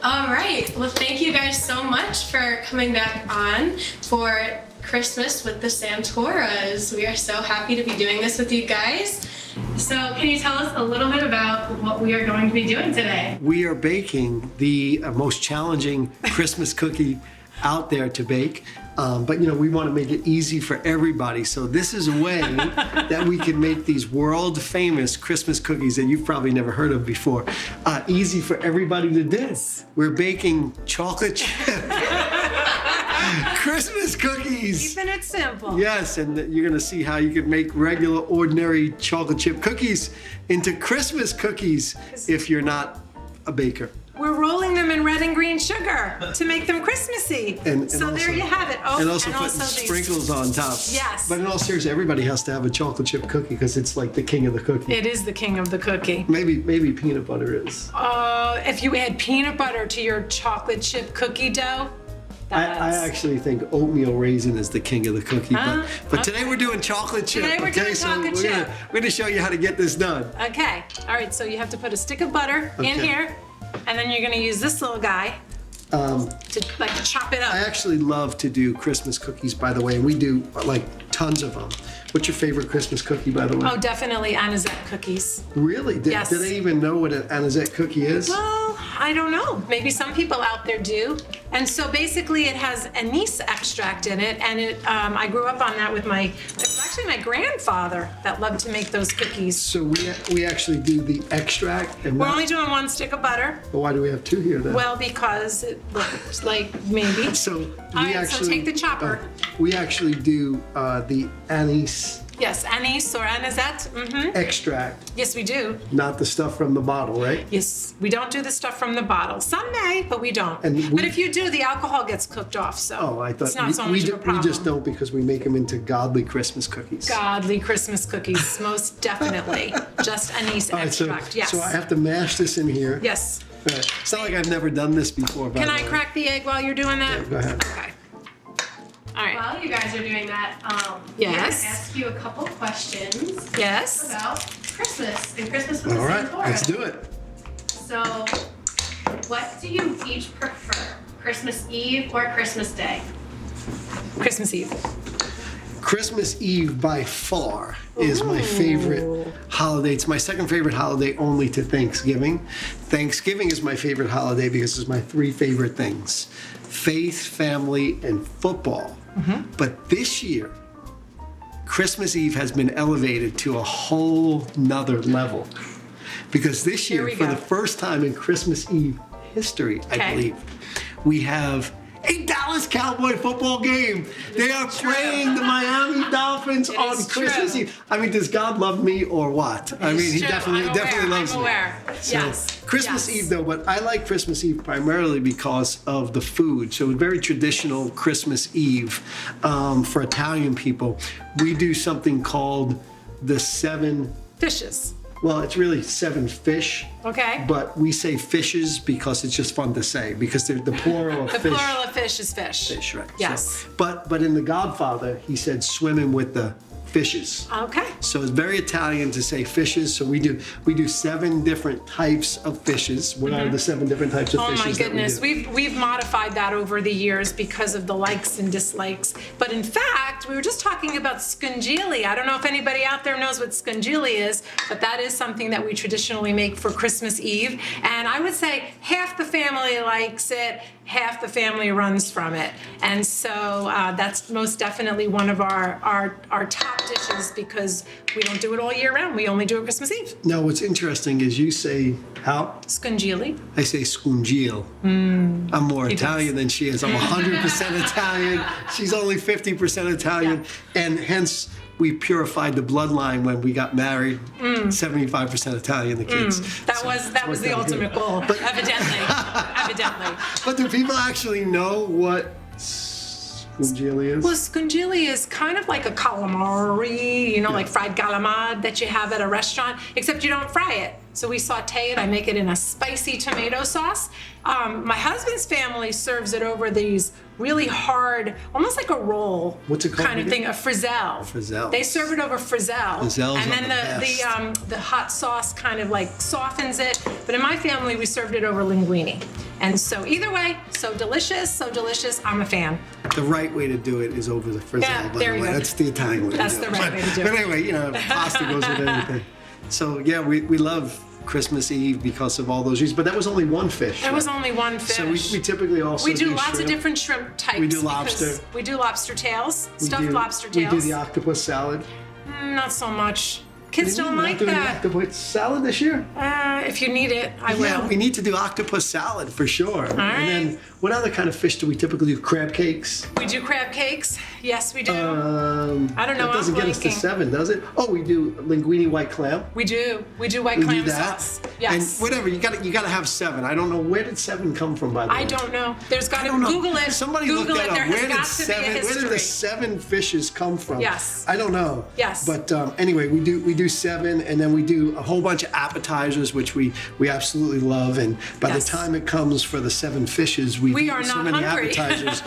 All right. Well, thank you guys so much for coming back on for Christmas with the Santoras. We are so happy to be doing this with you guys. So can you tell us a little bit about what we are going to be doing today? We are baking the most challenging Christmas cookie out there to bake. But we want to make it easy for everybody. So this is a way that we can make these world famous Christmas cookies that you've probably never heard of before. Easy for everybody to do. We're baking chocolate chip Christmas cookies. Keeping it simple. Yes, and you're gonna see how you can make regular, ordinary chocolate chip cookies into Christmas cookies if you're not a baker. We're rolling them in red and green sugar to make them Christmassy. And so also, there you have it. Oh, and also putting these sprinkles on top. Yes. But in all seriousness, everybody has to have a chocolate chip cookie because it's like the king of the cookie. It is the king of the cookie. Maybe peanut butter is. If you add peanut butter to your chocolate chip cookie dough, I actually think oatmeal raisin is the king of the cookie. But today we're doing chocolate chip. Today we're doing chocolate chip. We're gonna show you how to get this done. Okay. All right. So you have to put a stick of butter in here, and then you're gonna use this little guy to like chop it up. I actually love to do Christmas cookies, by the way, and we do like tons of them. What's your favorite Christmas cookie, by the way? Oh, definitely anisette cookies. Really? Yes. Do they even know what an anisette cookie is? Well, I don't know. Maybe some people out there do. And so basically it has anise extract in it, and I grew up on that with it's actually my grandfather that loved to make those cookies. So we actually do the extract. And We're only doing one stick of butter. Well, why do we have two here then? Well, because it looks like maybe. So so take the chopper. We actually do the anise. Yes, anise or anisette. Extract. Yes, we do. Not the stuff from the bottle, right? Yes, we don't do the stuff from the bottle. Some may, but we don't. And but if you do, the alcohol gets cooked off, so I thought it's not so much of a problem. We just don't because we make them into godly Christmas cookies. Godly Christmas cookies, most definitely. Just anise extract, yes. So I have to mash this in here. Yes. It's not like I've never done this before. Can I crack the egg while you're doing that? Yeah, go ahead. Okay. All right. While you guys are doing that, Yes. I'm going to ask you a couple questions Yes. about Christmas and Christmas with the All right, Santoras. let's do it. So, what do you each prefer? Christmas Eve or Christmas Day? Christmas Eve. Christmas Eve by far is my favorite holiday. It's my second favorite holiday only to Thanksgiving. Thanksgiving is my favorite holiday because it's my three favorite things: faith, family, and football. But this year, Christmas Eve has been elevated to a whole nother level. Because this year, for the first time in Christmas Eve history, I believe, we have a Dallas Cowboy football game. They are playing the Miami Dolphins on Christmas Eve. I mean, does God love me or what? I mean, he definitely loves me. I'm aware. So, Yes. Christmas Eve though, but I like Christmas Eve primarily because of the food. So very traditional Christmas Eve for Italian people. We do something called the 7 Fishes. Well, it's really 7 fish. Okay. But we say fishes because it's just fun to say because they're the plural of The fish. plural of fish is fish. Fish, right? Yes. So, but in The Godfather, he said swimming with the fishes. Okay. So it's very Italian to say fishes. So we do 7 different types of fishes. What are the 7 different types of fishes? Oh my goodness, that we do? we've modified that over the years because of the likes and dislikes. But in fact, we were just talking about scungili. I don't know if anybody out there knows what scungili is, but that is something that we traditionally make for Christmas Eve. And I would say half the family likes it, half the family runs from it. And so that's most definitely one of our top dishes because we don't do it all year round. We only do it Christmas Eve. Now, what's interesting is you say how? Scungili. I say scungil. I'm more Italian than she is. I'm 100% Italian. She's only 50% Italian. Yeah. And hence, we purified the bloodline when we got married. 75% Italian, the kids. That was the ultimate goal, evidently. Evidently. But do people actually know what scungili is? Well, scungili is kind of like a calamari, like fried calamari that you have at a restaurant, except you don't fry it. So we saute it. I make it in a spicy tomato sauce. My husband's family serves it over these really hard, almost like a roll. What's it called kind of again? thing, a frizzelle. Frizzelle. They serve it over frizzelle. Frizzelle's and then are the the hot sauce kind of like softens it. But in my family, we served it over linguine. And so either way, so delicious, I'm a fan. The right way to do it is over the frizzle, Yeah, by there the you way. go. That's the Italian way That's to do it. the right way to do But it. anyway, pasta goes with everything. So yeah, we love Christmas Eve because of all those reasons. But that was only one fish. There was only one fish. So we typically also We do lots shrimp. of different shrimp types. We do because lobster. We do lobster tails, We stuffed do- lobster tails. We do the octopus salad. Not so much. Kids Didn't don't we like not do the that. octopus salad this year? If you need it, I Yeah, will. we need to do octopus salad for sure. right. And then what other kind of fish do we typically do? Crab cakes? We do crab cakes. Yes, we do. I don't know, That doesn't I'm get us to blanking. 7, does it? Oh, we do linguine white clam. We do. We do white We clam do that. sauce. Yes. And whatever, you gotta have 7. I don't know, where did 7 come from, by the way? I don't know. There's got I to don't know. Google it. Somebody Google look that it. up. There Where has did got 7? to be a Where did history. the 7 fishes come from? Yes. I don't know. Yes. But anyway, we do 7, and then we do a whole bunch of appetizers, which we absolutely love. And by Yes. the time it comes for the 7 fishes, we've We are eaten so not many hungry. appetizers.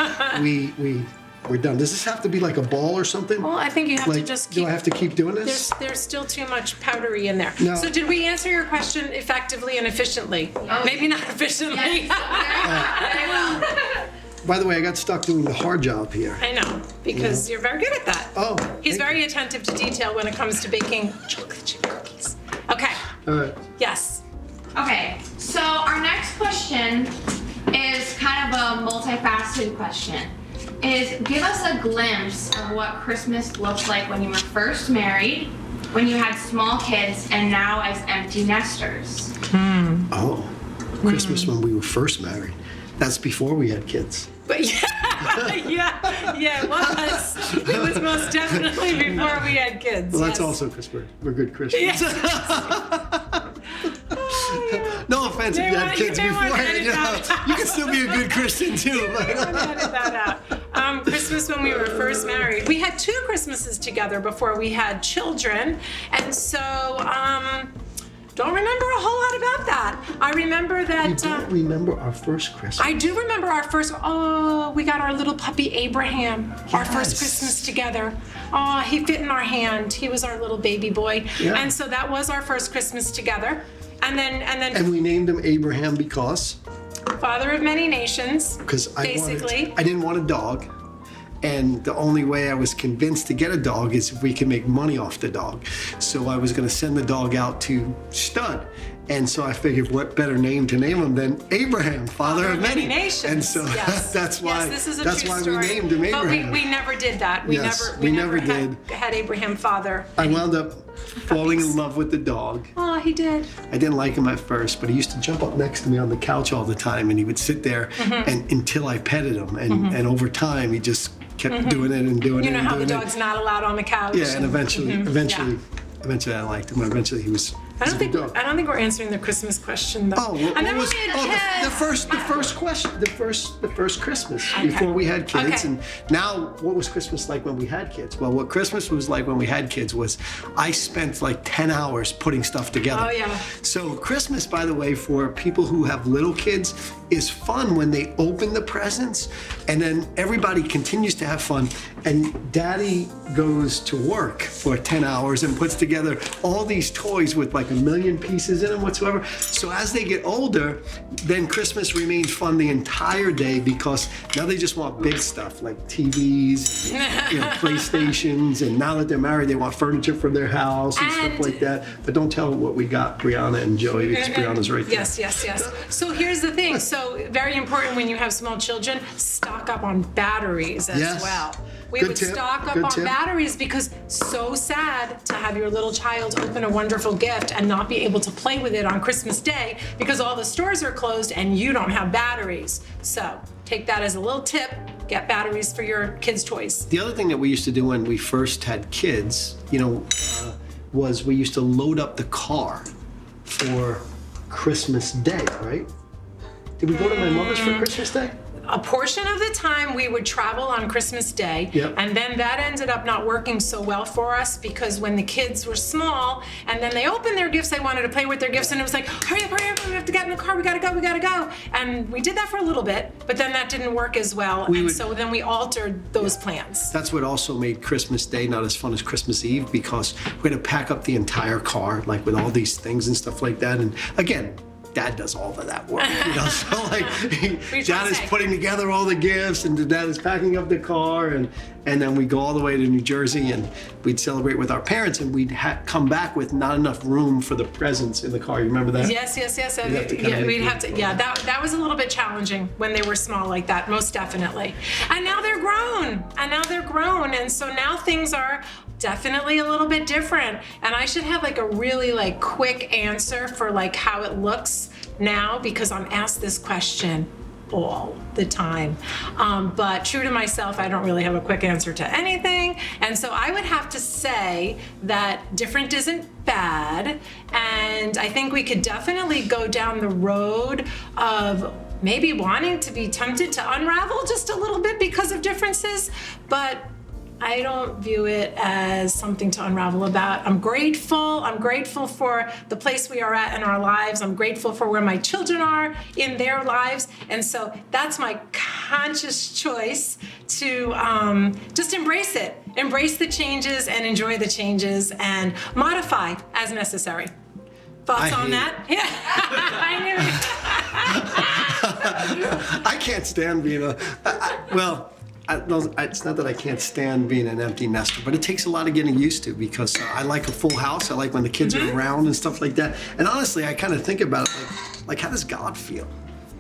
We're done. Does this have to be like a ball or something? Well, I think you have to Like, just do keep. I have to keep doing this? There's still too much powdery in there. No. So did we answer your question effectively and efficiently? Maybe not efficiently. Very well. By the way, I got stuck doing the hard job here. I know, because you're very good at that. Oh, He's thank very attentive to detail when it comes to baking chocolate chip cookies. Okay. All right. Yes. Okay, so our next question is kind of a multifaceted question. Is give us a glimpse of what Christmas looked like when you were first married, when you had small kids, and now as empty nesters. Oh, Christmas when we were first married. That's before we had kids. But yeah, it was. It was most definitely before we had kids. Well, that's yes. also because we're good Christians. No offense They if you had want- kids they want before. to edit that out. You can still be a good Christian too. I'm gonna edit that out. Christmas when we were first married. We had 2 Christmases together before we had children, and so don't remember a whole lot about that. I remember You that. don't remember our first Christmas? I do remember our first. Oh, we got our little puppy Abraham. Our first Yes. Christmas together. Oh, he fit in our hand. He was our little baby boy, Yeah. and so that was our first Christmas together. And then And we named him Abraham because Father of Many Nations. I basically. didn't want a dog. And the only way I was convinced to get a dog is if we could make money off the dog. So I was going to send the dog out to stud. And so I figured what better name to name him than Abraham, father of many. Nations. And so yes. that's why Yes, this is a that's true why story. we named him Abraham. But we never did that. We Yes, never we never had Abraham father. I wound up falling in love with the dog. Oh, he did. I didn't like him at first, but he used to jump up next to me on the couch all the time, and he would sit there Mm-hmm. and until I petted him, and over time he just kept doing it and doing Mm-hmm. You it know and how the doing it. dog's not allowed on the couch. Yeah, and eventually I liked him. And eventually he was. I he's don't a good think dog. I don't think we're answering the Christmas question though. Oh, and then was, we had the kids. first question, the first Christmas Okay. before we had kids, Okay. and now what was Christmas like when we had kids? Well, what Christmas was like when we had kids was I spent like 10 hours putting stuff together. Oh, yeah. So Christmas, by the way, for people who have little kids, is fun when they open the presents, and then everybody continues to have fun, and Daddy goes to work for 10 hours and puts together all these toys with like a million pieces in them whatsoever. So as they get older, then Christmas remains fun the entire day because now they just want big stuff like TVs, PlayStations, and now that they're married, they want furniture for their house and stuff And- like that. But don't tell what we got, Brianna and Joey, because Brianna's right there. Yes. So here's the thing. So very important when you have small children, stock up on batteries as Yes. well. We Good would tip, stock up good on tip. batteries because so sad to have your little child open a wonderful gift and not be able to play with it on Christmas Day because all the stores are closed and you don't have batteries. So take that as a little tip. Get batteries for your kids' toys. The other thing that we used to do when we first had kids, was we used to load up the car for Christmas Day, right? Did we go to my mother's for Christmas Day? A portion of the time we would travel on Christmas Day, Yep. and then that ended up not working so well for us because when the kids were small and then they opened their gifts, they wanted to play with their gifts, and it was like, hurry up, we have to get in the car, we gotta go. And we did that for a little bit, but then that didn't work as well, so then we altered those plans. That's what also made Christmas Day not as fun as Christmas Eve because we had to pack up the entire car, like with all these things and stuff like that. And again, Dad does all of that work, you know. So like, try Dad to is say. putting together all the gifts, and Dad is packing up the car, and then we go all the way to New Jersey, and we'd celebrate with our parents, and we'd come back with not enough room for the presents in the car. You remember that? Yes. have to kinda Yeah, make we'd it- have to. Yeah, that was a little bit challenging when they were small like that, most definitely. And now they're grown. And so now things are definitely a little bit different. And I should have like a really like quick answer for like how it looks now, because I'm asked this question all the time. But true to myself, I don't really have a quick answer to anything. And so I would have to say that different isn't bad. And I think we could definitely go down the road of maybe wanting to be tempted to unravel just a little bit because of differences. But I don't view it as something to unravel about. I'm grateful. I'm grateful for the place we are at in our lives. I'm grateful for where my children are in their lives. And so that's my conscious choice to just embrace it. Embrace the changes and enjoy the changes and modify as necessary. Thoughts on that? Yeah, I knew it. I can't stand being it's not that I can't stand being an empty nester, but it takes a lot of getting used to, because I like a full house. I like when the kids are around and stuff like that. And honestly, I kind of think about it like how does God feel?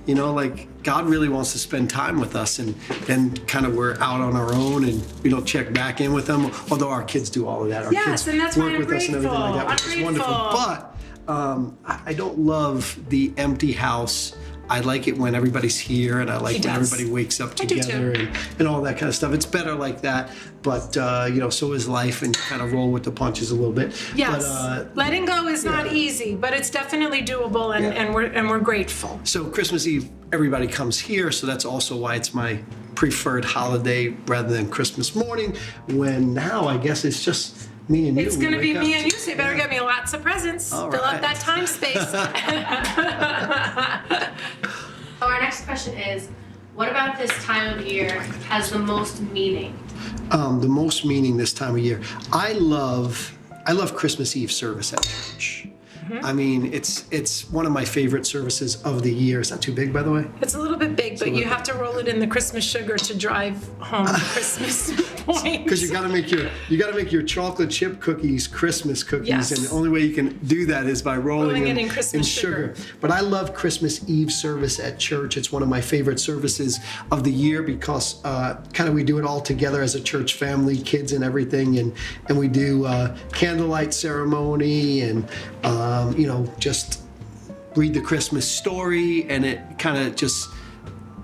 You know, like God really wants to spend time with us, and then kind of we're out on our own and we don't check back in with them. Although our kids do all of that. Our Yes, kids and that's why work I'm with us and everything like that, grateful. which is I'm wonderful. grateful. But I don't love the empty house. I like it when everybody's here, and I like He when does. everybody wakes up I do together too. and all that kind of stuff. It's better like that, but you know, so is life, and you kind of roll with the punches a little bit. Yes, But, letting go is not yeah. easy, but it's definitely doable, and we're grateful. so Christmas Eve, everybody comes here, so that's also why it's my preferred holiday rather than Christmas morning, when now I guess it's just me and you. It's We gonna be wake me up and you, so you better yeah. get me lots of presents. All Fill right. up that time space. So our next question is, what about this time of year has the most meaning? The most meaning this time of year. I love Christmas Eve service at church. I mean, it's one of my favorite services of the year. Is that too big, by the way? It's a little bit big, but you have to roll it in the Christmas sugar to drive home the Christmas points. Because you got to make your chocolate chip cookies Christmas cookies, Yes. and the only way you can do that is by rolling it them in Christmas sugar. But I love Christmas Eve service at church. It's one of my favorite services of the year because kind of we do it all together as a church family, kids and everything, and we do candlelight ceremony and you know, just read the Christmas story, and it kind of just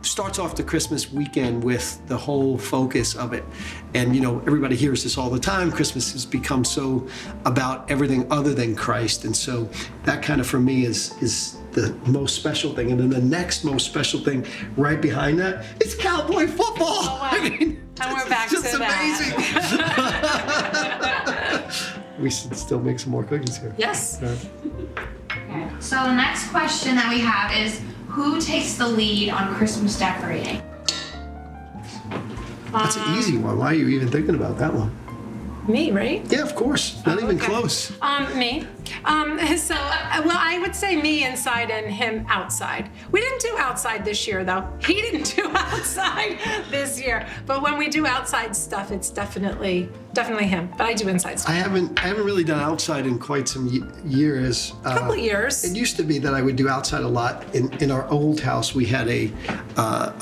starts off the Christmas weekend with the whole focus of it. And you know, everybody hears this all the time. Christmas has become so about everything other than Christ, and so that kind of for me is the most special thing. And then the next most special thing right behind that is cowboy football. Oh, wow. I mean, And we're back it's just to that. amazing. We should still make some more cookies here. Yes. Okay. So the next question that we have is, who takes the lead on Christmas decorating? That's an easy one. Why are you even thinking about that one? Me, right? Yeah, of course. Not even Okay. close. Me. Well, I would say me inside and him outside. We didn't do outside this year, though. He didn't do outside this year. But when we do outside stuff, it's definitely him. But I do inside stuff. I haven't really done outside in quite some years. Couple years. It used to be that I would do outside a lot. In our old house, we had a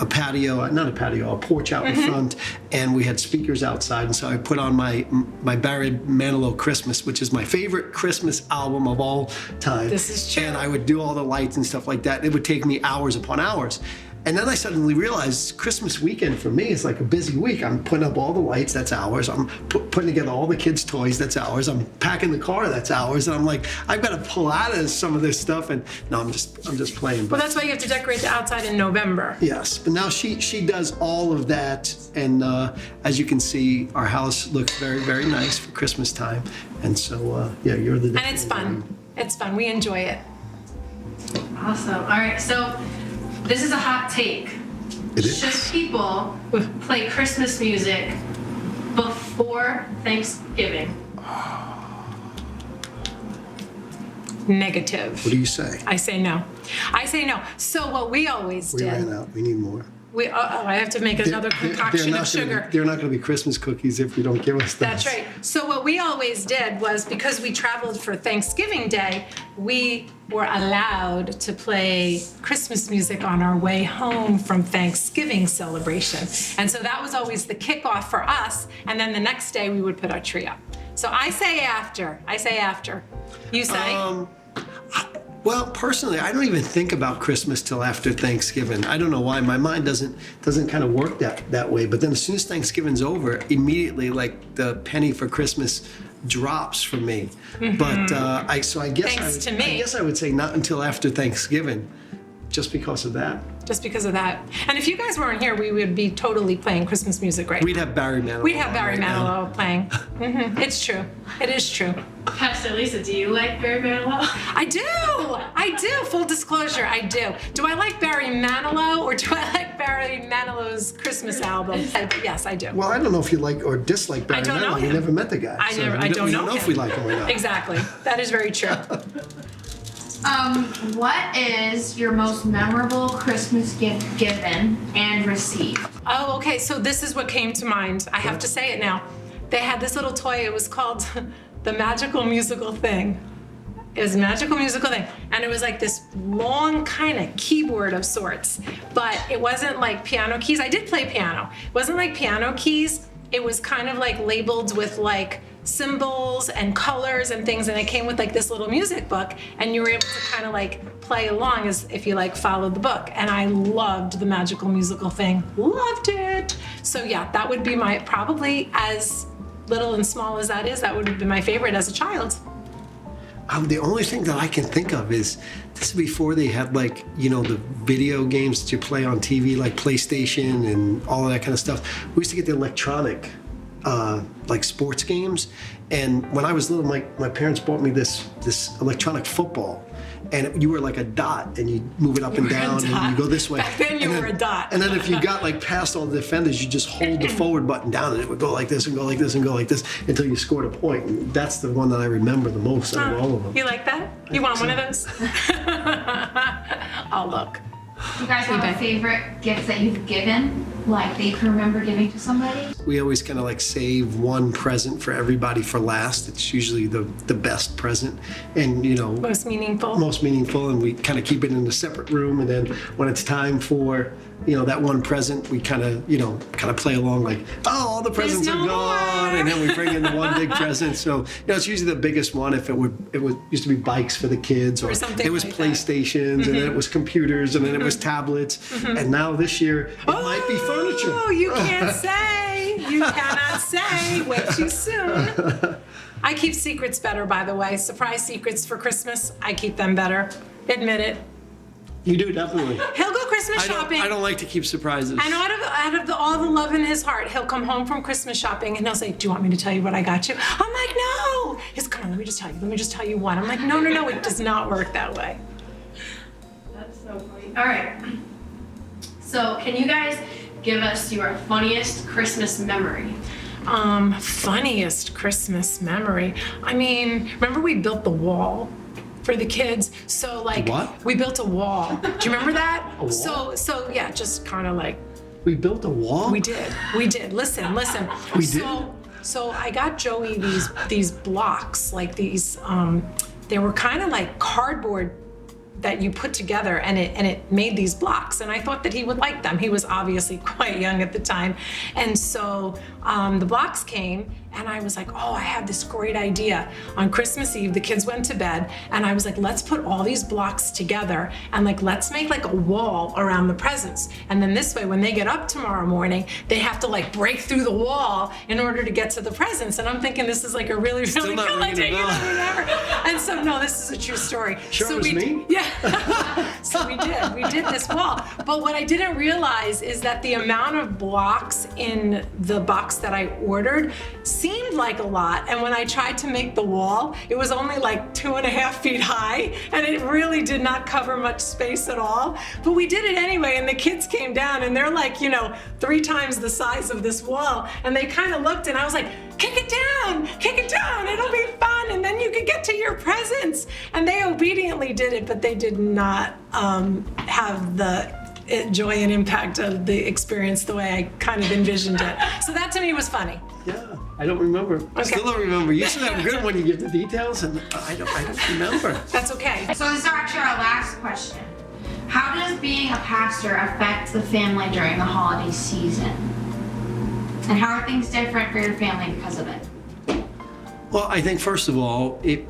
patio, not a patio, a porch out in front, and we had speakers outside. And so I put on my Barry Manilow Christmas, which is my favorite Christmas album of all time. This is true. And I would do all the lights and stuff like that. It would take me hours upon hours. And then I suddenly realized Christmas weekend for me is like a busy week. I'm putting up all the lights, that's hours. I'm putting together all the kids' toys, that's hours. I'm packing the car, that's hours. And I'm like, I've got to pull out of some of this stuff. And no, I'm just playing. Well, But that's why you have to decorate the outside in November. yes, but now she does all of that. And as you can see, our house looks very, very nice for Christmas time. And so, yeah, you're the. And it's fun. It's fun. We enjoy it. Awesome. All right, so this is a hot take. It is. Should people play Christmas music before Thanksgiving? Negative. What do you say? I say no. I say no. So what we always We did. ran out. We need more. I have to make another concoction of sugar. They're not going to be Christmas cookies if you don't give us that. That's right. So what we always did was, because we traveled for Thanksgiving Day, we were allowed to play Christmas music on our way home from Thanksgiving celebration. And so that was always the kickoff for us. And then the next day we would put our tree up. So I say after. You say? Well, personally, I don't even think about Christmas till after Thanksgiving. I don't know why. My mind doesn't kind of work that way. But then as soon as Thanksgiving's over, immediately like the penny for Christmas drops for me. But I guess I would say not until after Thanksgiving, just because of that. Just because of that. And if you guys weren't here, we would be totally playing Christmas music right We'd now. have Barry Manilow. We'd have Barry right now. Manilow playing. It's true. It is true. Pastor Lisa, do you like Barry Manilow? I do. Full disclosure, I do. Do I like Barry Manilow or do I like Barry Manilow's Christmas album? Yes, I do. Well, I don't know if you like or dislike Barry don't know Manilow. We him. never met the guy. I so don't we know don't know him. if we like him or not. Exactly. That is very true. What is your most memorable Christmas gift given and received? Oh, okay. So this is what came to mind. I have to say it now. They had this little toy. It was called the Magical Musical Thing. It was a magical musical thing. And it was like this long kind of keyboard of sorts. But it wasn't like piano keys. I did play piano. It wasn't like piano keys. It was kind of like labeled with like symbols and colors and things, and it came with like this little music book, and you were able to kind of like play along as if you like followed the book. And I loved the Magical Musical Thing. Loved it. So yeah, that would be my, probably as little and small as that is, that would have been my favorite as a child. The only thing that I can think of is this is before they had like, the video games that you play on TV, like PlayStation and all of that kind of stuff. We used to get the electronic like sports games, and when I was little, my parents bought me this electronic football, and you were like a dot, and you move it up and down, and you go this way. Back then you were a dot. And then if you got like past all the defenders, you just hold the forward button down, and it would go like this and go like this and go like this until you scored a point. And that's the one that I remember the most out of all of them. You like that? You want one of those? I'll look. You guys have a favorite gift that you've given, like that you can remember giving to somebody? We always kind of like save one present for everybody for last. It's usually the best present, and Most meaningful. and we kind of keep it in a separate room. And then when it's time for that one present, we kind of play along like, oh, all the presents no are gone, more. and then we bring in the one big present. So it's usually the biggest one. If it used to be bikes for the kids, or something it was like that. PlayStations, and then it was computers, and then it was tablets, and now this year it might be furniture. Oh, you can't say. You cannot say. Way too soon. I keep secrets better, by the way. Surprise secrets for Christmas. I keep them better. Admit it. You do, definitely. He'll go Christmas shopping. I don't like to keep surprises. And out of all the love in his heart, he'll come home from Christmas shopping and he'll say, "Do you want me to tell you what I got you?" I'm like, "No." He's, "Come on, let me just tell you one." I'm like, No. It does not work that way. That's so funny. All right. So, can you guys give us your funniest Christmas memory? Funniest Christmas memory. I mean, remember we built the wall for the kids? So like, What? we built a wall. Do you remember that? A wall? So yeah, just kind of like, We built a wall? we did. Listen. We did? So I got Joey these blocks, like these, they were kind of like cardboard that you put together, and it made these blocks, and I thought that he would like them. He was obviously quite young at the time. And so the blocks came, and I was like, oh, I have this great idea. On Christmas Eve, the kids went to bed, and I was like, let's put all these blocks together, and like, let's make like a wall around the presents. And then this way, when they get up tomorrow morning, they have to like break through the wall in order to get to the presents. And I'm thinking this is like a really, really not cool ringing a idea. bell. And so, no, this is a true story. Sure So it was me? Yeah. So we did this wall. But what I didn't realize is that the amount of blocks in the box that I ordered seemed like a lot. And when I tried to make the wall, it was only like 2.5 feet high, and it really did not cover much space at all. But we did it anyway, and the kids came down, and they're like, 3 times the size of this wall. And they kind of looked, and I was like, kick it down, it'll be fun, and then you can get to your presents. And they obediently did it, but they did not have the joy and impact of the experience the way I kind of envisioned it. So that to me was funny. Yeah, I don't remember. I still don't remember. Usually I'm good when you give the details, and I don't remember. That's okay. So this is actually our last question. How does being a pastor affect the family during the holiday season? And how are things different for your family because of it? Well, I think first of all, it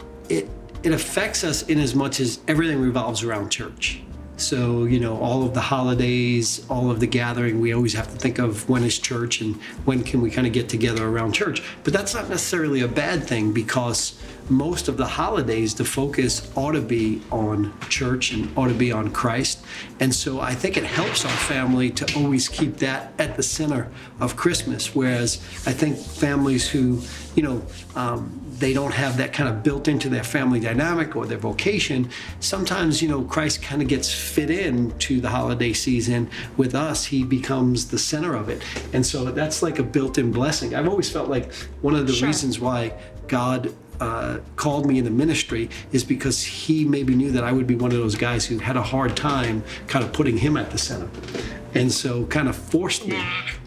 affects us in as much as everything revolves around church. So, all of the holidays, all of the gathering, we always have to think of when is church and when can we kind of get together around church. But that's not necessarily a bad thing, because most of the holidays, the focus ought to be on church and ought to be on Christ. And so I think it helps our family to always keep that at the center of Christmas. Whereas I think families who, they don't have that kind of built into their family dynamic or their vocation, sometimes, Christ kind of gets fit in to the holiday season. With us, he becomes the center of it. And so that's like a built-in blessing. I've always felt like one of the reasons why God called me into ministry is because he maybe knew that I would be one of those guys who had a hard time kind of putting him at the center. And so kind of forced me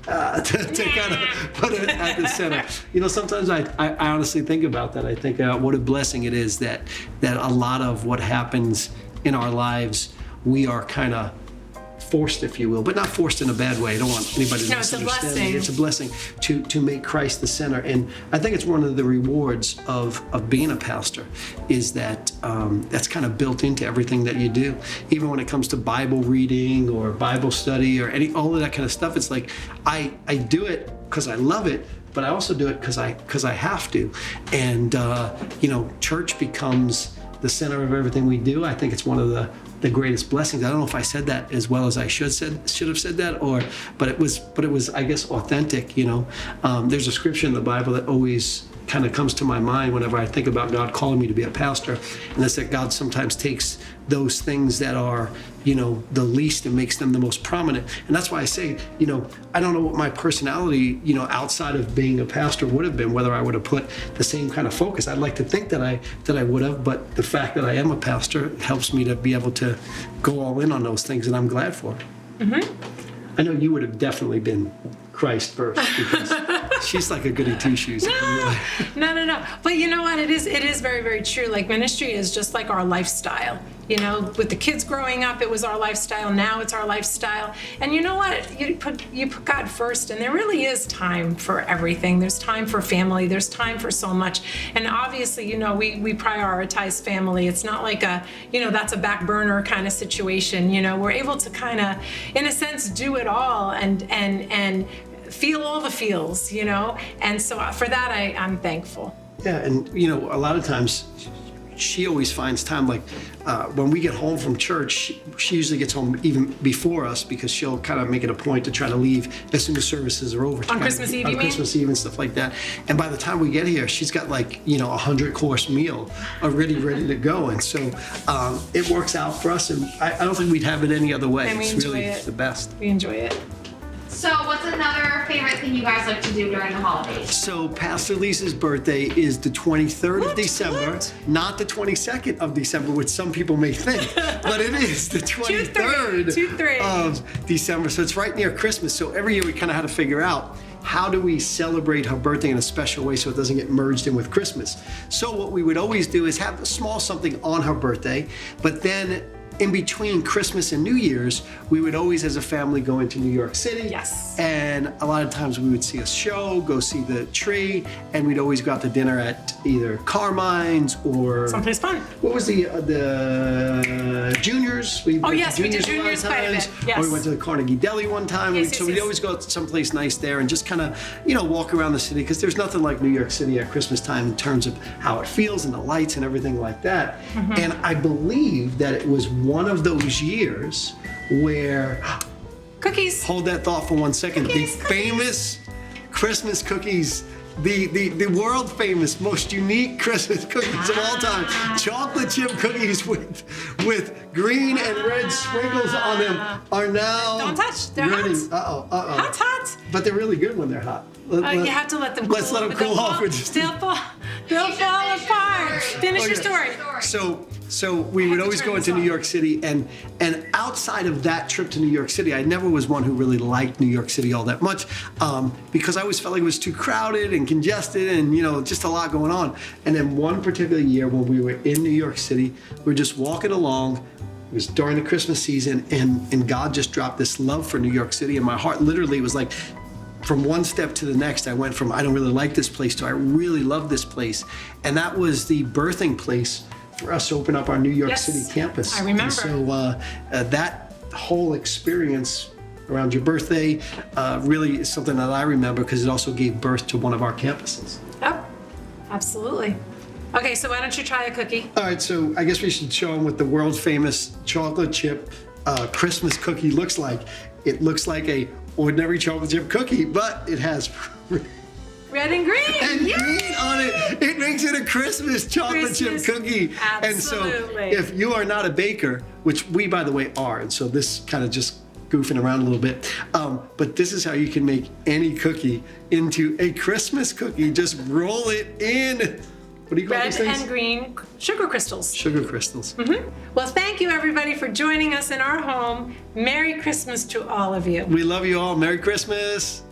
to kind of put it at the center. Sometimes I honestly think about that. I think what a blessing it is that a lot of what happens in our lives, we are kind of forced, if you will, but not forced in a bad way. I don't want anybody to misunderstand me. It's a blessing to make Christ the center. And I think it's one of the rewards of being a pastor is that that's kind of built into everything that you do. Even when it comes to Bible reading or Bible study or all of that kind of stuff, it's like I do it because I love it, but I also do it because I have to. And church becomes the center of everything we do. I think it's one of the greatest blessings. I don't know if I said that as well as I should have said that, but it was I guess authentic. There's a scripture in the Bible that always kind of comes to my mind whenever I think about God calling me to be a pastor, and that's that God sometimes takes those things that are the least and makes them the most prominent. And that's why I say I don't know what my personality outside of being a pastor would have been, whether I would have put the same kind of focus. I'd like to think that I would have, but the fact that I am a pastor helps me to be able to go all in on those things, and I'm glad for it. Mm-hmm. I know you would have definitely been Christ first, because she's like a goody two-shoes. No. But you know what? It is very, very true. Like, ministry is just like our lifestyle. With the kids growing up, it was our lifestyle. Now it's our lifestyle. And you know what? You put God first, and there really is time for everything. There's time for family. There's time for so much. And obviously, we prioritize family. It's not like that's a back burner kind of situation. We're able to kind of, in a sense, do it all and feel all the feels, and so for that I'm thankful. Yeah, and a lot of times she always finds time, like when we get home from church, she usually gets home even before us, because she'll kind of make it a point to try to leave as soon as services are over. On Christmas Eve, you mean? On Christmas Eve and stuff like that. And by the time we get here, she's got like, 100-course meal already ready to go. And so it works out for us, and I don't think we'd have it any other way. And it's really the best. We enjoy it. So what's another favorite thing you guys like to do during the holidays? So Pastor Lisa's birthday is the 23rd of December, What? not the 22nd of December, which some people may think, but it is the 23rd 2-3. of December. So it's right near Christmas. So every year we kind of had to figure out, how do we celebrate her birthday in a special way so it doesn't get merged in with Christmas? So what we would always do is have a small something on her birthday, but then in between Christmas and New Year's, we would always, as a family, go into New York City. Yes. And a lot of times we would see a show, go see the tree, and we'd always go out to dinner at either Carmine's or someplace fun. What was the Juniors? Yes, we did Juniors quite a bit. Yes. Or we went to the Carnegie Deli one time. Yes, We'd always go someplace nice there and just kind of, walk around the city, because there's nothing like New York City at Christmas time in terms of how it feels and the lights and everything like that. Mm-hmm. And I believe that it was one of those years where cookies. Hold that thought for 1 second. Cookies. The famous Christmas cookies the world famous, most unique Christmas cookies of all time. Chocolate chip cookies with green and red sprinkles on them are now Don't touch. They're ready. hot. Uh-oh. Hot. But they're really good when they're hot. You have to let them cool. Let's let them but cool they'll off. fall- They'll should fall finish your apart. story. Finish your Okay. story. So we would to always turn go this into New off. York City, and outside of that trip to New York City, I never was one who really liked New York City all that much, because I always felt like it was too crowded and congested, and just a lot going on. And then one particular year when we were in New York City, we were just walking along. It was during the Christmas season, and God just dropped this love for New York City, and my heart literally was like, from one step to the next, I went from I don't really like this place to I really love this place. And that was the birthing place for us to open up our New York Yes, City campus. I remember. And so that whole experience around your birthday really is something that I remember because it also gave birth to one of our campuses. Yep. Absolutely. Okay, so why don't you try a cookie? All right, so I guess we should show them what the world famous chocolate chip Christmas cookie looks like. It looks like a ordinary chocolate chip cookie, but it has Red and green. and green on it. It makes it a Christmas chocolate Christmas, chip cookie. absolutely. And so if you are not a baker, which we, by the way, are, and so this kind of just goofing around a little bit, but this is how you can make any cookie into a Christmas cookie. Just roll it in. What do you call Red these things? and green sugar crystals. Sugar crystals. Well, thank you everybody for joining us in our home. Merry Christmas to all of you. We love you all. Merry Christmas.